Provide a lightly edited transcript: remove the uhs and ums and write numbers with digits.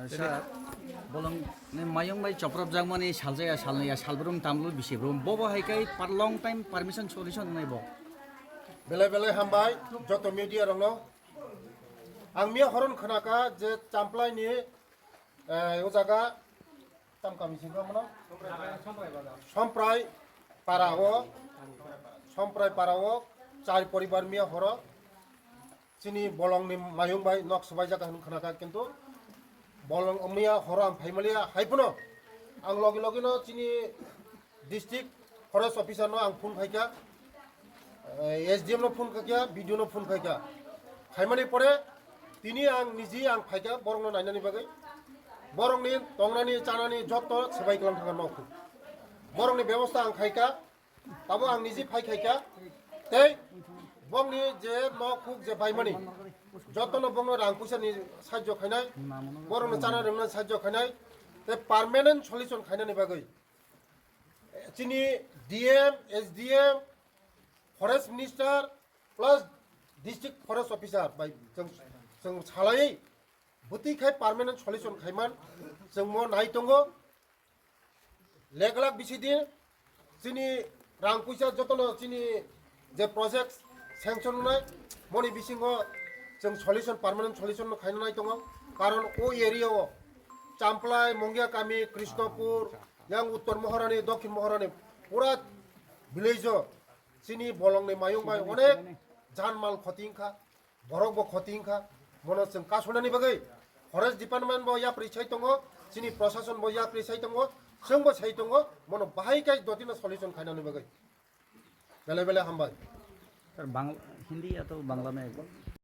Sa bolong ne mayong bay choprop jangmani saljaya salnaya salbrum tamlu bisibrum bobo haikai par long time permission solution nai bo বেলে বেলে হামবাই যত media রং আং মিয়া হরন খনাকা যে চামপ্লাইনি ও জায়গা তামকা মিছিংগা মনো সম্প্রায় পারাও চার পরিবার মিয়া হর চিনি বলংনি মায়ং বাই নক সবাই জায়গা হন খনাকা কিন্তু বলং মিয়া হর আং ফাইমালিয়া হাইপনো আং লগে লগেনো চিনি ডিস্ট্রিক্ট ফরেস্ট অফিসার নো আং ফোন ফাইকা SDM नो फोन खाकिया वीडियो नो फोन खाकिया खाइमानि परे तिनी आं निजी आं फाइका बरंनो नायनानि बागै बरंनि तंनानि चानानि जत सबाय खालाम थांगा नखु बरंनि व्यवस्था आं खाइका ताबो आं निजी फाइ खाइका तै बंनि जे नखु जे बायमानि जतनो बंनो रां पैसानि साहाय्य खाइनाय बरंनो चाना रोंनो साहाय्य खाइनाय ते पार्मानेन्ट सल्युशन खाइनानि बागै चिनि DM SDM forest minister plus district forest officer बाय जों सालायै बुतिखाय पार्मानेन्ट सल्युशन खायमान जों म नाय दंगो लेग लाख बिसिदि जोंनि रां पैसा जतनो जोंनि जे प्रोजेक्ट सेंक्शन होनाय मनि बिसिङाव जों सल्युशन पार्मानेन्ट सल्युशन खायनो नाय दङ कारण ओ एरियायाव चामप्लाय मंगिया गामि कृष्णपुर yang उत्तर महारानी दक्षिण महारानी पुरा विलेज চিনি বলংনি মায়ং বাই অনেক জানমাল ক্ষতিংখা বরকবো ক্ষতিংখা মনে जों কাসনানি বাগै ফরেস্ট ডিপার্টমেন্ট বো ইয়াপ্রি সাই दङ চিনি প্রশাসন বো ইয়াপ্রি সাই दङ जोंबो साइ दङ মনে बाहायकाय दतिनो सल्युशन खायनानि बागै बेले बेले हामबाय सर बांग्ला हिंदी या तो बांग्ला में